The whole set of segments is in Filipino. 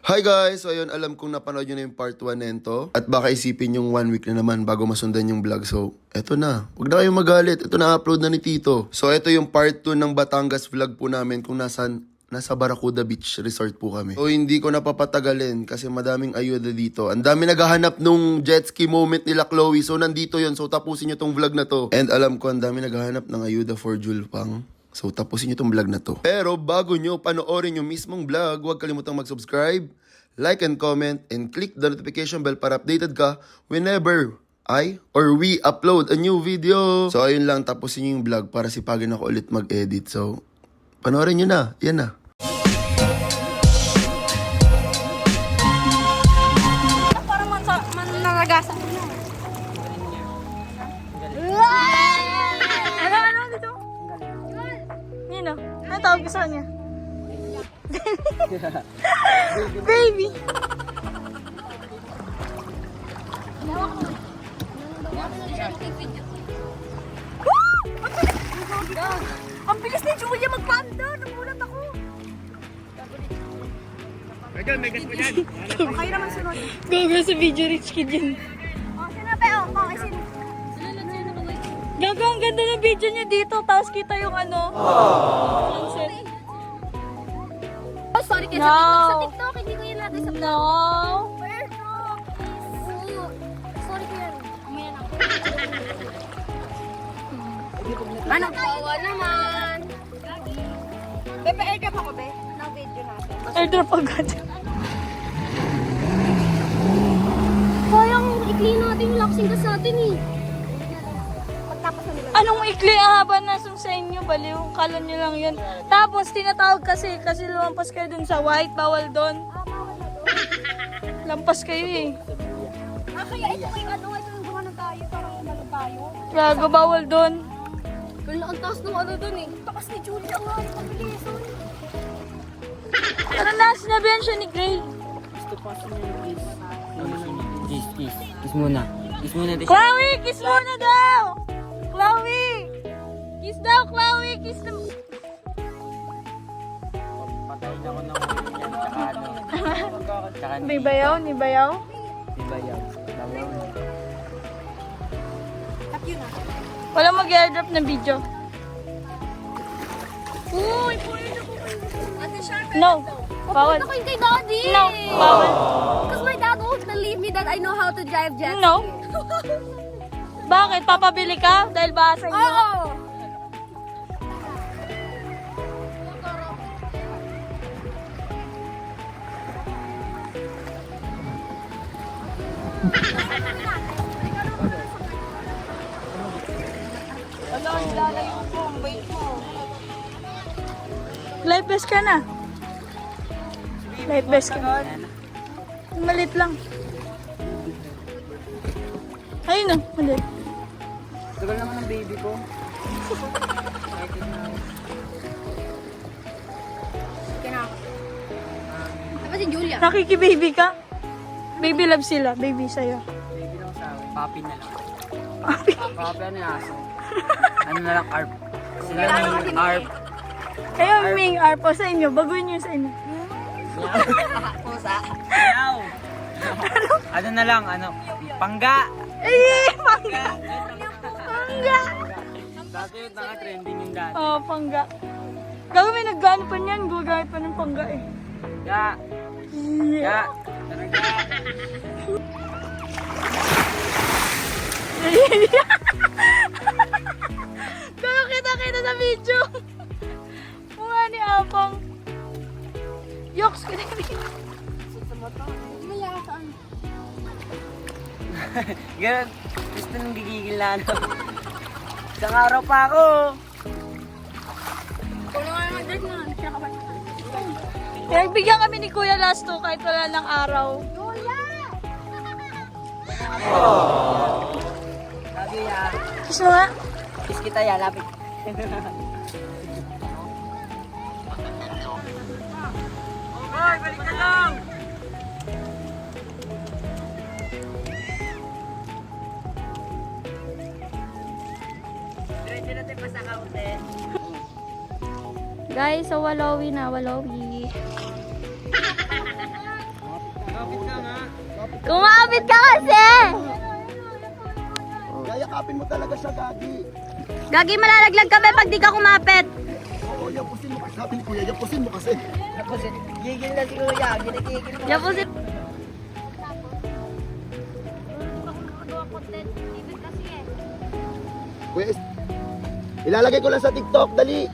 Hi guys! So ayun, alam kong napanood nyo na yung part 1 nento. At baka isipin yung 1 week na naman bago masundan yung vlog. So, eto na. Huwag na kayong magalit. Ito na upload na ni Tito. So, eto yung part 2 ng Batangas vlog po namin kung nasa Barracuda Beach Resort po kami. So, hindi ko napapatagalin kasi madaming ayuda dito. Ang dami naghahanap nung jet ski moment nila Chloe. So, nandito yon. So, tapusin nyo tong vlog na to. And alam ko, ang dami naghahanap ng ayuda for Julpang. So, tapusin nyo tong vlog na to. Pero, bago nyo panoorin yung mismong vlog, huwag kalimutang mag-subscribe, like and comment, and click the notification bell para updated ka whenever we upload a new video. So, ayun lang, tapusin nyo yung vlog para sipagin ako ulit mag-edit. So, panoorin nyo na. Yan na. Parang mananagasan ko na. Ano dito? Nino, ano tawag ko sa kanya? Baby! Ang bilis ni Julia magpanda! Nagulat ako! Megas mo dyan. Okay naman sunod. Gaga sa video rich kid yun. Oh, sinabi oh. Okay, sino? Gaga, ang ganda ng video niya dito. Tapos kita yung ano. Sunset. Oh, sorry kasi No. sa TikTok, hindi ko yan natin sa No. Sorry ko yan. Umaya na ako. Ano? Bawa naman. Bebe, airdrop ako, be. Ng video natin. Airdrop agad. Sayang, ikli natin yung laksing ka sa atin eh. Pagtapos na nila. Anong ikli ahaba na sa inyo? Baliw, kala nyo lang yun. Tapos tinatawag kasi lumampas kayo dun sa white. Bawal dun. Bawal na doon. Lampas kayo eh. Kaya ito yung ano, ito yung gumanon tayo. Parang umano tayo. Gaga, bawal dun. Wala, ang taas ng ano doon eh. Takas ni Julia nga, yung pabilisan. Tara na, sinabihan siya ni Gray. Kiss muna. Kiss muna. Chloe, kiss muna daw! Chloe! Kiss daw, Chloe! Kiss na... Patayin ako ng yan. Tsaka ano. Tsaka May bayaw, ni bayaw. bayaw. Tap yun ah. Wala mag-airdrop na video. Uy, pwede ako kayo. Ate Sharp. No, bawal. Ako yung kay Daddy. No, bawal. Because my dad won't believe me that I know how to drive jet ski. No. Bakit? Papabili ka? Dahil ba sa inyo? Oo. Wala, lalayo ko. Ang bait mo. Life vest ka na. Life vest ka na. Malit lang. Ayun na, malit. Tagal naman ng baby ko. Ano si Julia? Nakiki-baby ka? Baby love sila. Baby sa'yo. Baby lang sa akin. Papi na lang. Papi ano yung aso? Ano na lang, ARP. Sila yung ARP. Kayo, Ming, Arpo sa inyo. Baguhin nyo sa inyo. Yaw! Ano na lang, ano? Pangga! Ay, pangga! Pangga! Dati yung naka-trending yung dati. Oh, pangga. Gago, may naggaan pa niyan. Gugamit pa ng pangga eh. Ya! Ya! Talaga! Gago, kita-kita sa video. Mukha ni Apang. Yoks, kita-kita. Maya ka saan? Ganun. Gusto nang gigigil na ano. Isang araw pa ako. Ikaw na nga naman dyan na. Siya ka ba? Nagbigyan kami ni Kuya last 2 kahit wala ng araw. Julia! Sabi ya, Kiss mo nga. kiss kita ya, lapit. Hoy, balik na lang! Diretso natin pa sa kaunti. Guys, so Walawi na, Walawi. Kumapit ka kasi! Yayakapin mo talaga siya, Gagi. Gagi, malalaglag ka ba pag di ka kumapit? Oo, yapusin mo kasi. Sabi ni Kuya, yapusin mo kasi. Gigil na si Kuya. Ginigigil mo. Yan po si... Kuya, ilalagay ko lang sa TikTok, dali.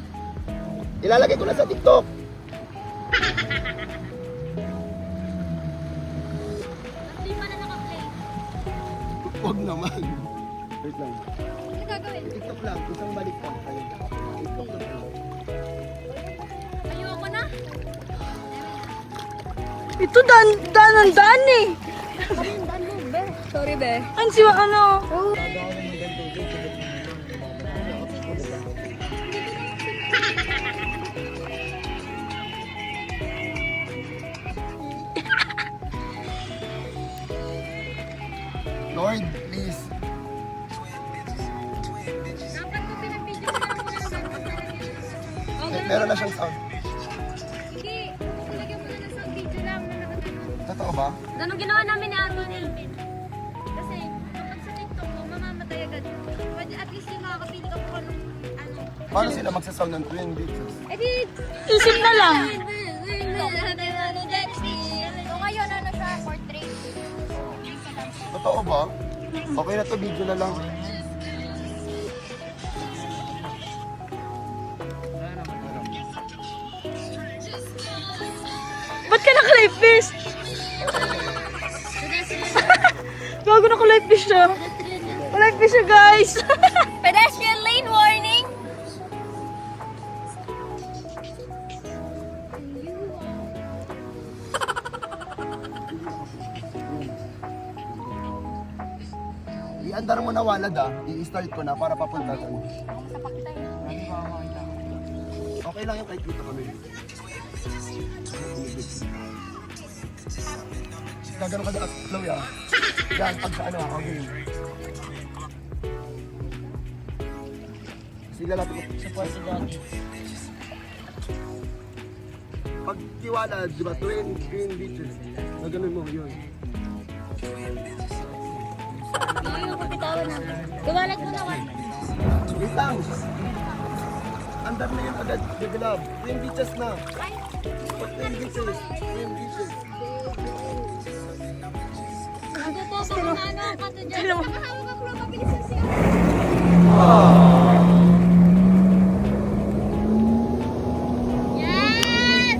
Ilalagay ko lang sa TikTok. Huwag naman. Wait lang. Ano gagawin? TikTok lang, isang balik pa. Ayun. TikTok lang. Ayoko na. Ito daan eh. Sorry, be. Ano si ano? Lord, please. Meron na siyang sound. Hindi. Lagyan mo na lang sa video lang na nakagano. Totoo ba? Ganun ginawa namin ni Ate Nel. Kasi, kapag sa TikTok mo, mamamatay agad. Pwede at least yung makakapili ka kung anong, ano. Paano sila magsasound ng twin beats? Eh di, Isip na lang. so ngayon, ano siya, portrait. Totoo ba? Okay na to, video na lang. Ba't ka naka-live fish? Gago naka-live fish siya. Live fish siya, guys. Pedestrian lane warning! I-andar mo na walad I-start ko na para papunta doon. Okay lang yung kahit dito kami. Gagano ka na Chloe Yan, pag sa ano okay. Sila natin ko sa pwede dati. Pag tiwala, di ba, twin beaches. Gaganon mo, yun. Ngayon, kapitawan na. Gawalag mo naman. Wait lang. Andar na yun agad, develop. Twin beaches na. Twin beaches. Twin beaches. Ano po, kung ano, kato dyan. Nakahawag ako lang, mabilisan siya. Yes!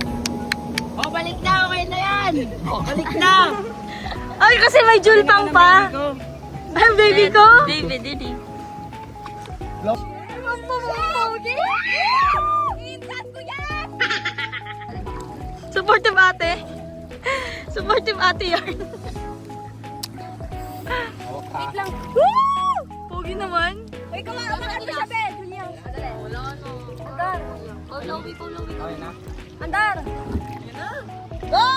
Oh, balik na. Okay na yan. Balik na. Ay, kasi may julpang pa. Ay, baby ko. Baby, Didi. Insan ko yan! Supportive ate. Supportive ate yarn. Wait lang. Woo! Pogi naman. Uy, kumakas mo sa bed, Julian. Wala no. Andar. Lowi. Okay na. Andar. Go!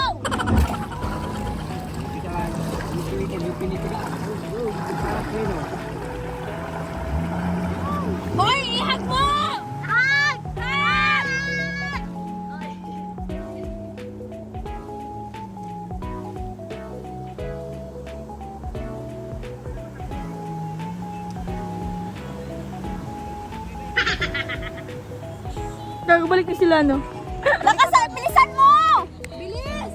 Hoy, ihag mo! Hag! Hag! Gagabalik na sila, no? Lakas, bilisan mo! Bilis!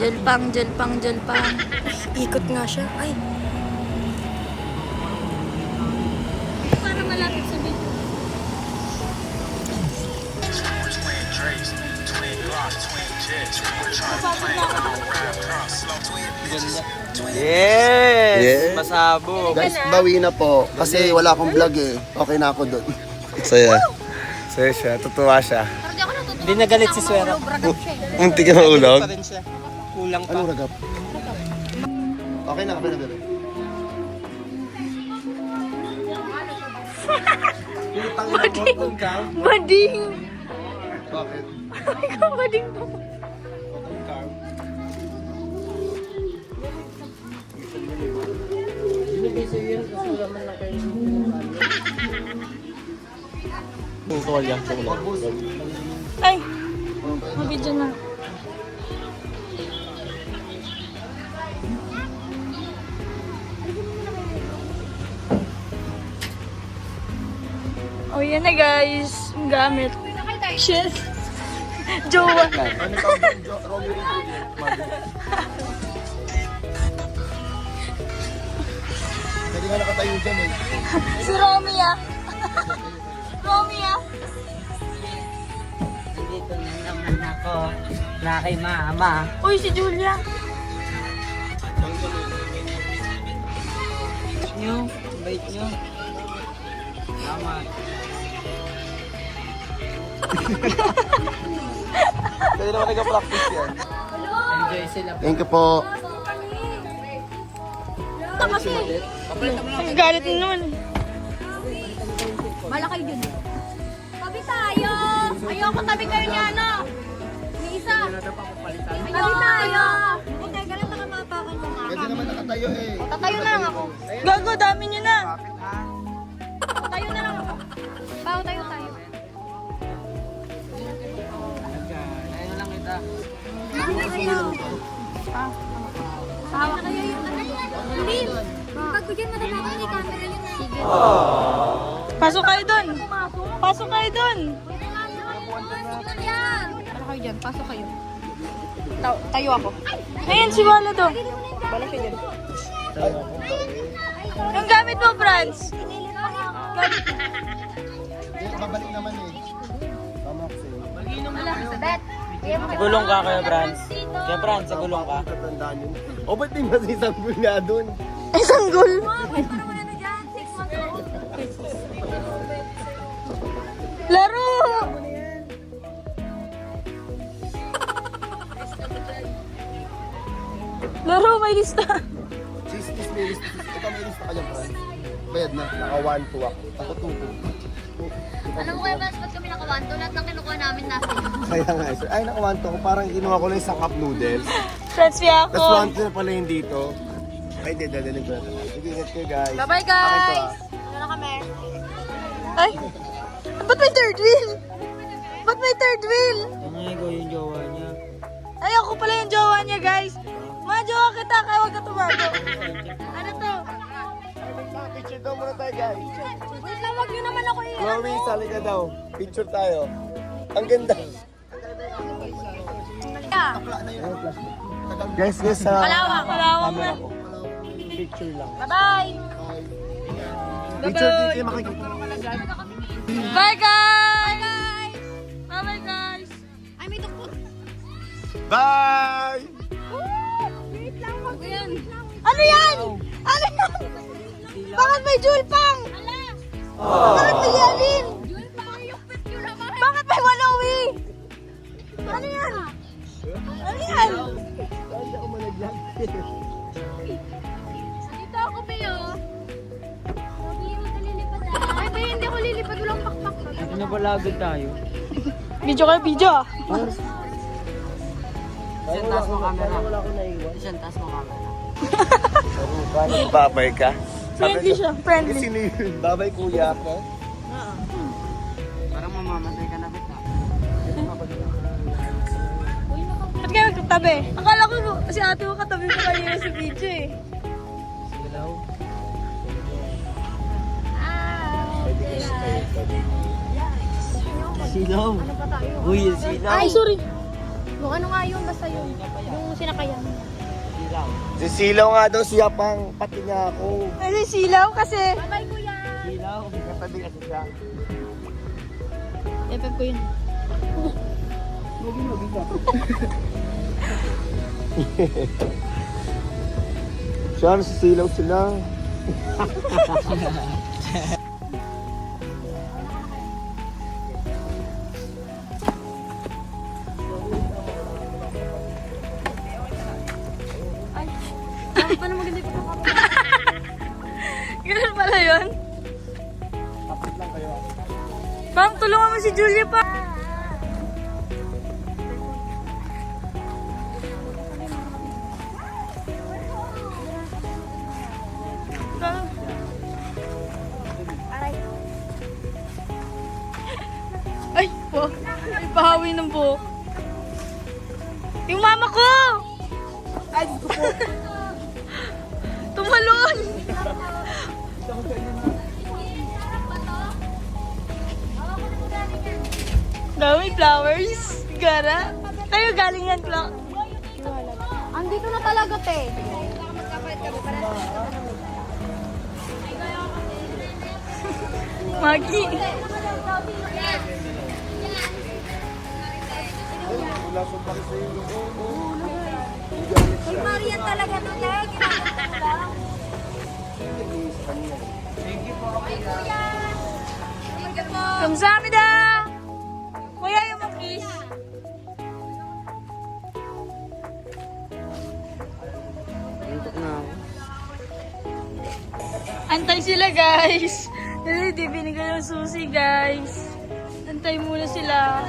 Jelpang. Ikot nga siya. Ay. Para malapit sa video. Yes! Yeah. Masabog. Guys, bawi na po. Kasi wala akong vlog Okay na ako doon. Saya. Saya siya. Tutuwa siya. Pero di ako natutuwa. Hindi nagalit si Swera. Bragat siya eh. Munti ka maulog. Pa rin siya. Kulang pa. Anong ragap? Okay na, bebe. Bading! Bading! Bakit? Ikaw bading po. Binigay sa'yo yun kasi wala man lang kayo. Ay! Mabidyo na. Oh, yan na guys. Ang gamit. Shit. Jowa. Ano tawag yung Romeo and Juliet? Pwede nga nakatayo dyan eh. Si Romy ah. Romy ah. Nandito na naman ako. Na kay mama. Uy, si Julia. Nyo, bait nyo. Salamat. Pwede naman nag-practice yan. Enjoy sila. Thank you po. Ang galit na naman. Malaki yun. Tabi tayo! Ayoko tabi kayo ni ano. Ni isa. Tabi tayo! Huwag tayo ganun, nakamapakan mo nga. Pwede naman nakatayo eh. Tatayo na lang ako. Gago, dami nyo na. Tayo na lang ako. Bawa tayo tayo. Ayun lang kita. Hawak kayo yung hindi. Pag ko dyan matatakan ni camera yun. Sige. Pasok kayo dun. Pasok kayo dun. Ano kayo dyan? Pasok kayo. Tayo ako. Ayun, si Wala do. Balik kayo dyan. Yung gamit mo, Franz. Babalik naman eh. Tama ko sa'yo. Bet. Gulong ka kaya, Franz. Kaya, Franz, sa gulong ka. Tatandaan yun. O ba't di mas isang nga doon? Ay, sanggol. Laro! Laro, may lista. Cheese, may list. Ito may list ka dyan, Fran. Bayad na. Naka 1-2 ako. Ako 2-2. Alam mo kaya ba, ba't kami nakawanto? Lahat ng kinukuha namin nasa Kaya nga, sir. Ay, naka 1-2 ako. Parang kinuha ko lang isang cup noodles. Friends, niya Tapos ako. 1-2 na pala yung dito. Ay, hindi. Dadaling ko na. Sige, ingat kayo, guys. Bye-bye, Akin to, guys. ah. Ano na kami? Ay, ba't may third wheel? Ba't may third wheel? Ano ko yung jowa niya? Ay, ako pala yung jowa niya, guys. Mga jowa kita, kaya huwag ka tumago. Ano to? Picture daw muna tayo, guys. Wait lang, wag nyo naman ako Chloe, sali ka daw. Picture tayo. Ang ganda. Guys, Kalawang. Kalawang na. picture lang. Bye-bye! Picture dito yung makikita. Bye, guys! Bye-bye, guys! Ay, may tukot. Bye! Wait lang, wag yan. Ano yan? Ano yan? Bakit may jewel pang? Bakit may yalin? Yun pa yung picture naman. Bakit may walawi? Ano yan? Ano yan? Dito ako, Pio. Hindi mo lilipad ah. Ay, Pio, hindi ako lilipad. Walang pakpak. Ito na pala agad tayo. Video kayo, video ah. Isang taas mo camera. Isang taas mo camera. Babay ka? Friendly siya, friendly. Sino yun? Babay, kuya. Parang mamamatay ka na kita. Ba't kayo magkatabi? Akala ko si ate mo katabi mo kanina sa video eh. Silaw. Silaw. Uy, yung silaw. Ay, sorry. Yung ano nga yun, basta yun. Yung sinakayan. Silaw. Si Silaw nga daw, siya pang pati nga ako. Kasi silaw kasi. Bye-bye, kuya. Silaw. Katabi kasi siya. FF ko yun. Siya, si Silaw sila. Paano maganda yung pagkakapit? Ganun pala yun? Pam, tulungan mo si Julia pa. Ay, po. Ay, pahawi ng buhok. Yung mama ko! Ay, gusto po. Tumalon! Dami flowers. Gara. Kayo galing yan, Clark. Andito na talaga, te. Magi. Uy, Marian talaga to, te. Ginaganda ko lang. Kamsahamnida! Kuya yung makis. Tuntok na ako. Antay sila, guys. Dali, di binigay yung susi, guys. Antay muna sila.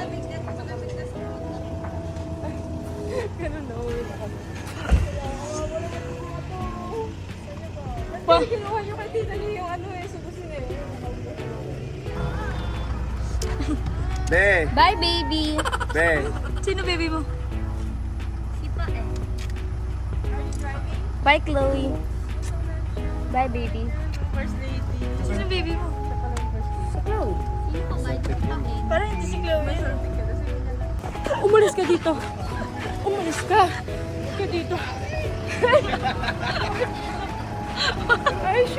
Pa. Kinuha nyo kay tita niyo yung ano eh, subusin eh. Be! Bye, baby. Be! Sino baby mo? Sipa eh. Bye, Chloe. Bye, baby. Sino baby mo? Sa Chloe. Sino pa ba? Parang hindi si Chloe. Umalis ka dito. Umalis ka. Ka dito. Ay,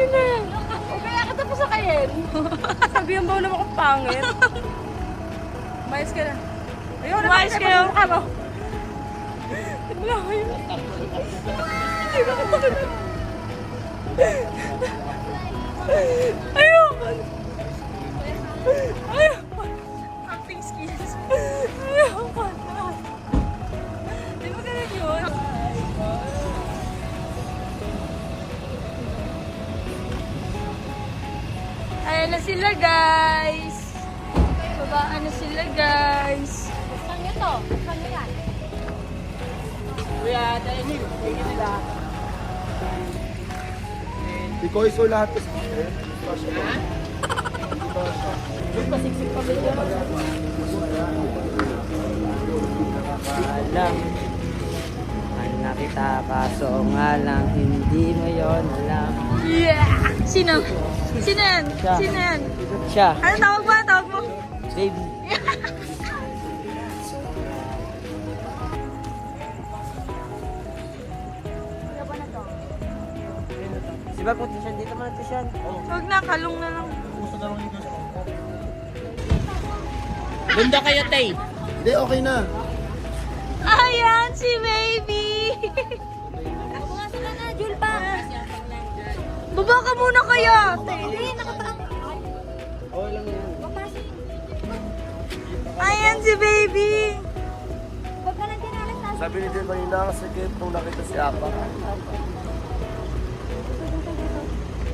na. O kaya ka tapos sa kayen. Sabihan ba naman akong pangit? Umayos ka na. Ayaw na. Umayos kayo. Mukha mo. Wala kayo. Hindi ba ka na? Ayoko. Ayoko. Acting skills. Ayoko na. Di ba ganun yun? Ayan na sila, guys. Babaan na sila, guys. Saan nyo to? Saan nyo yan? Kuya, dahil nila. Ikaw iso lahat kasi. Alam. Ano nakita kaso nga lang hindi mo yon alam. Yeah! Sino? Sino yan? Siya. Sino yan? Siya, Ano tawag ba? Tawag mo? baby. Si ba po tisyan dito man tisyan? Huwag na, kalong na lang. Bunda kayo, Tay. Hindi, okay na. Ayan, si baby! Bunga sila na, Jul pa. Baba ka muna kaya! Hindi, nakataang. Okay lang yan. Papasin. Ayan si baby! Huwag ka lang tinalas na. Sabi ni Jay kanina kasi nung nakita si Apa.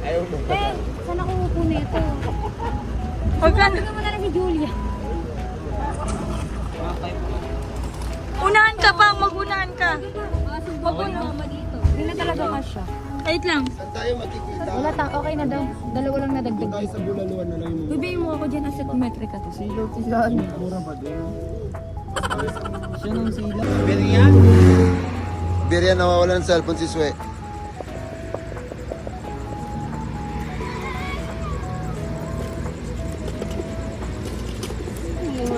Ayaw mo. Te, saan ako upo nito? Huwag ka na. Tingnan mo na lang si Julia. Unahan ka pa, mag-unahan ka. Huwag ko na mama dito. Hindi na talaga kasya. Wait lang. Saan tayo makikita? Wala ta, okay na daw. Dalawa lang nadagdag. Tayo sa bulaluan na lang yung Bibigay mo ako dyan asset metric to. Silaw, tisyan. mura pa din. Siya ng silaw. Birya nawawala ng cellphone si Swe.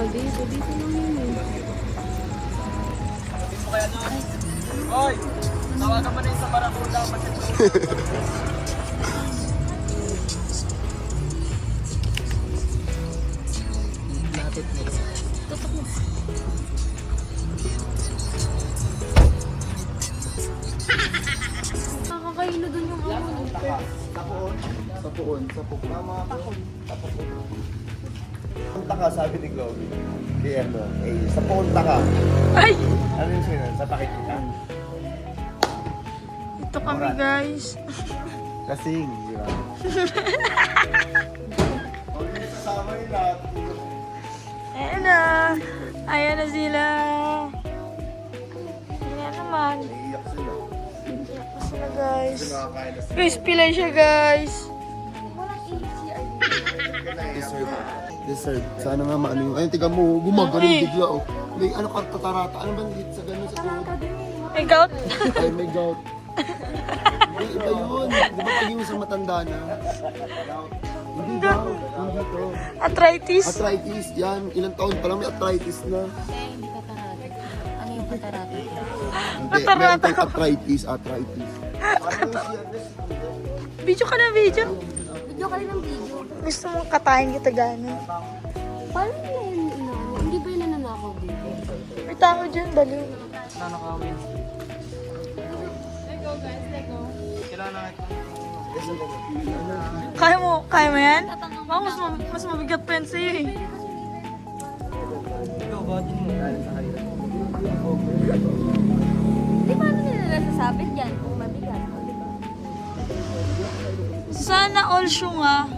Dito lang yun. Hoy! Tawagan mo na yung sa Barakuda. Nakakaino dun yung ako. Sa puon. Tama ako. Punta ka, sabi ni Chloe. Kaya ano, sa punta ka. Ay! Ano yung sinan? Sa pakikita. Nandito kami, guys. Kasing, di ba? Kasama yung lahat. Ayan na. Ayan na sila. Ayan naman. Iiyak sila. Iyak na sila, guys. Nakakain na sila. Crispy lang siya, guys. Dessert. Sana nga maano yung... Ayun, tiga mo, gumagano yung bigla, oh. May ano ka, tatarata. Ano ba dito sa gano'n sa tuhod? May gout? Ay, may gout. Ay, iba yun. Di ba pag yung isang matanda na? Hindi gout. Hindi to. Arthritis? Arthritis, yan. Ilang taon pa lang may arthritis na. Hindi katarata. Ano yung katarata? Hindi, meron tayong arthritis. Video ka na, video. Video ka rin ng video. Gusto mong katayin kita gano'n. Paano yun? Hindi ba yun nananakaw dito? May tao dyan, baliw. Ano ka, Win? Kaya mo yan? Baka mas mabigat pa yan sa'yo eh. Di ba ano nila nasasabit yan? Kung mabigat, di ba? Sana all shoe nga.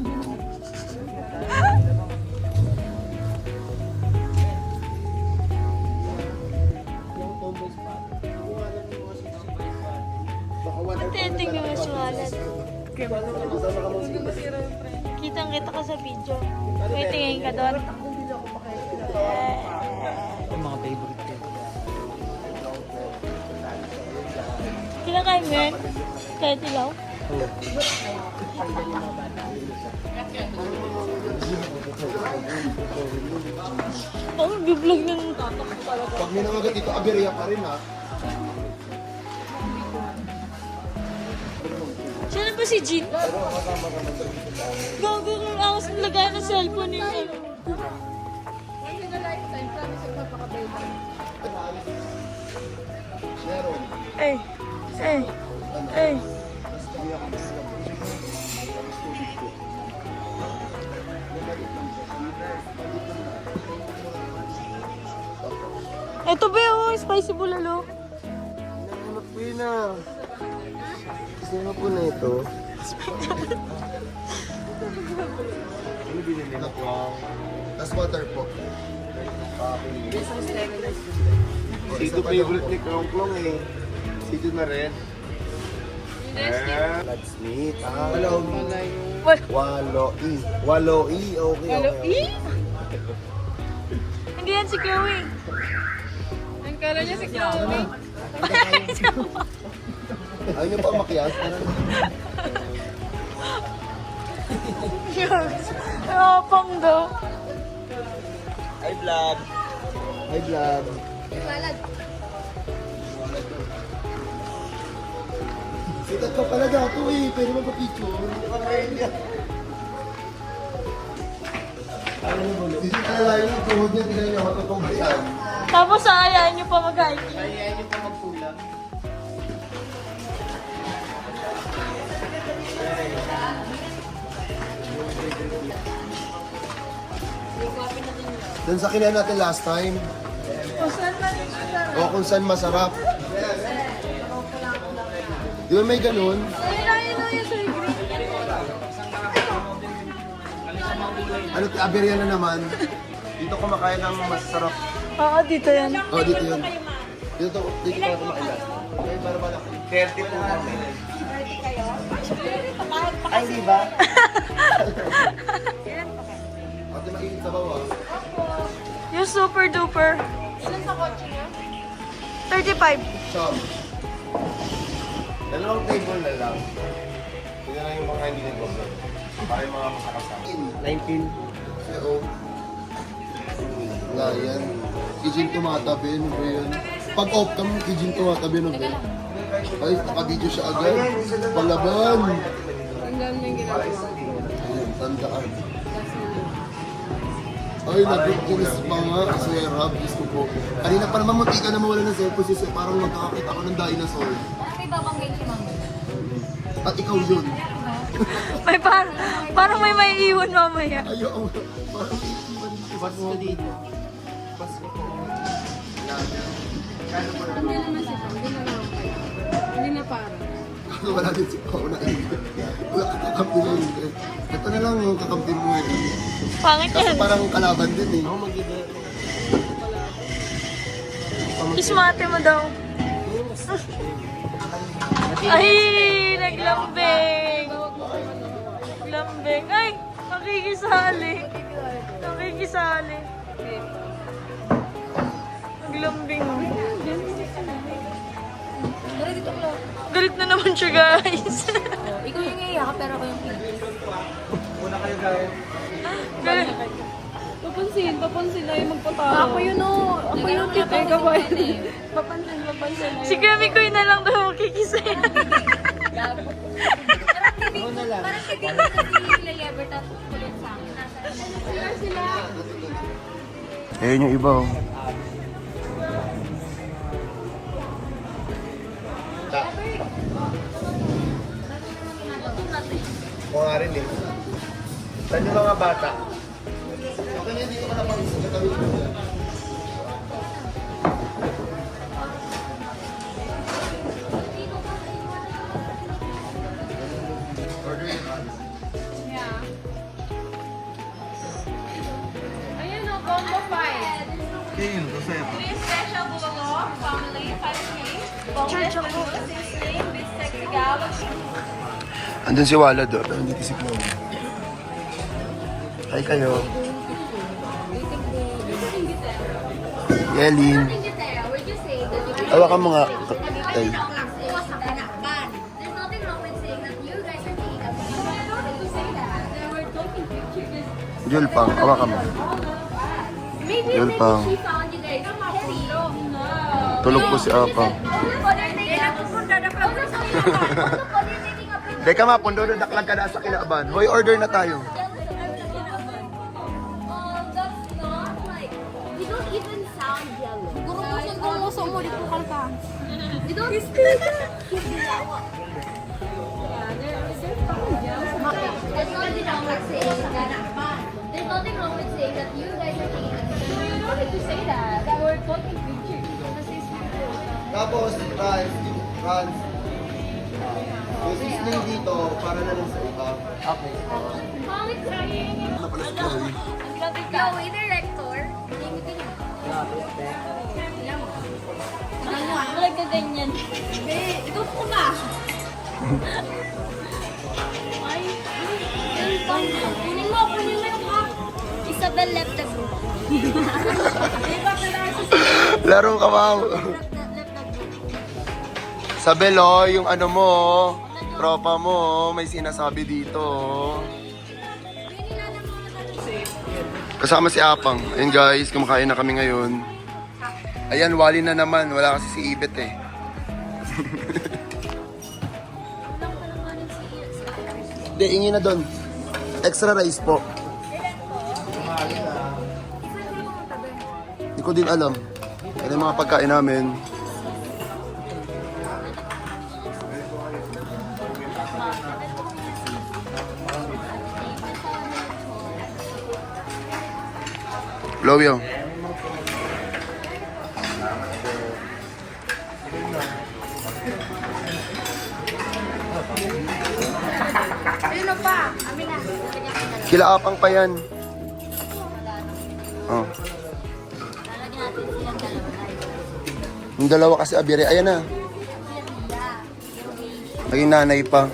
Matending yung masualat. Kitang-kita ka sa video. May tingin ka doon. Yung mga favorite ko. Kinakain mo yan? Kaya dilaw? Ako nag-vlog ng tatak ko talaga. Pag may nangagat dito, aberya pa rin, ha? Saan ba si Jean? Gago kung ako sa lagay ng cellphone niya. Eh, eh, eh. Ito ba yung spicy bulalo? Nanganap ko yun, ha? Gusto mo po na ito? Ano binili na po? Tas water po. Sito favorite ni Klong Klong eh. Sito na rin. Let's meet. Walo-i. Walo-i. Okay, okay. Hindi yan si Chloe. Ang kala niya si Chloe. Ayaw niyo pa umakyat? Napang daw. Hi, vlog. Hi, vlog. Sikat ka pala dato eh. Pwede mo pa-picture? Hindi ka nalayo ng tuhod niya. Tingnan niyo, matutong ba yan? Tapos ayayin niyo pa mag-hiking. Ayayin niyo pa magkulang. Doon sa kinain natin last time. O saan man yung masarap? O kung saan masarap. Di ba may ganun? Ayun o yung soy green. Ano, aberya na naman. Dito kumakain ng masarap. Oo, dito yan. Oh, dito yun. Dito tayo kumakain. Okay, para ba 30 po kami. Ay, di ba? Ate, mainit sa bawah. Yung super duper. Ilan sa kotse niya? 35. Shop. Dalawang table na lang. Yun lang yung mga hindi nag-vlog. Para yung mga makakasama. 19. Oo. Wala yan. Kijin tumatabi, ano ba yan? Pag off cam, Kijin tumatabi, ano ba yan? Ay, nakabidyo siya agad. Palaban. Tandaan mo yung ginagawa. Ayun, tandaan. Ay, nag-kinis pa nga. Sir Rob, gusto ko. Kanina pa naman munti ka na mawala ng cellphone si Sir. Parang magkakakita ako ng dinosaur. Parang may babanggay si Mama. At ikaw yun. May parang may maiiwan mamaya. Ayaw. Parang iiwan dito. Pasko dito. Hindi naman si Pam. Hindi na lang kayo. Hindi na para. Wala din si Pao na ingit. Wala ka kakampi na ingit. Ito na lang yung kakampi mo ngayon. Pangit Kasi yan. parang kalaban din eh. Kismate mo daw. Ay, naglambing. Naglambing. Ay, nakikisali. Nakikisali. Naglambing. Galit na naman siya, guys. Ikaw yung iiyak, pero ako yung pinis. Galit. Papansin na yung magpatalo. Ako yun o. Ako yung tito. Papansin. Si Kami Koy na lang daw makikisaya. Parang hindi na si Lelever tapos kulit sa akin. Sila. Ayun yung iba oh. Ako nga rin eh. Saan yung mga bata? Okay na, hindi ko ka napansin. Katawin ko na. Order it. Ayun o, combo 5. Please special bulalo, family, 5K. Boneless bulalo, sizzling, with sexy galaxy. Andun si Walad oh. Pero hindi si Chloe. Hi kayo. Yelin. Would you say that you Hawakan mo nga. Tay. There's nothing wrong with saying that you guys are taking a picture. I don't need to say that. They were taking pictures. Jul pang, hawakan mo. Maybe Yun pang. she found you guys petty. Tulog po si Apang. Deka ma, pundo na daklag ka na sa kinaban. Hoy, order na tayo. That's not like, you don't even sound yellow. Gurumuso mo, dito ka ka. You don't speak. There's nothing wrong with saying that. There's nothing wrong with saying that you guys are taking a picture. You don't need to say that. That we're taking pictures. Tapos, Franz. Yung sisling dito, para na lang sa iba. Okay. Mom, it's raining. Ano pala si Chloe? Chloe, director. Tingin mo. Wala ka ganyan. Ito po ba? Kunin mo yung cup. Isabel left the group. Laro ka, wow. Sabel, oh, yung ano mo, oh, tropa mo, oh, may sinasabi dito. Oh. Kasama si Apang. Ayun guys, kumakain na kami ngayon. Ayan, wali na naman. Wala kasi si Ibet eh. Hindi, ingi na doon. Extra rice po. Hindi ko din alam. Ano yung mga pagkain namin. Lovio. Sino pa? Amin na. Kila Apang pa yan. Oh. Yung dalawa kasi abire. Ayan na. Naging nanay pa.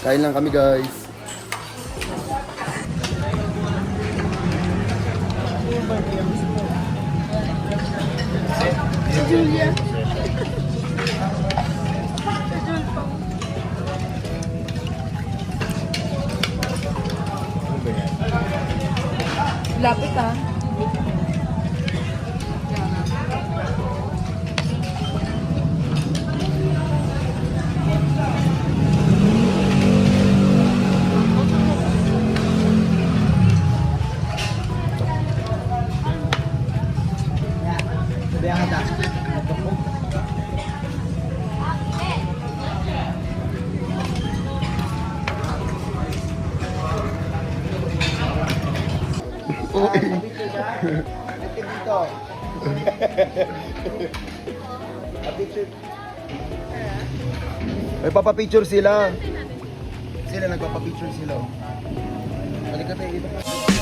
Kain lang kami guys. Lapit ah. dito. Pa-picture. May papapicture sila. Sila nagpapapicture sila. Halika tayo dito.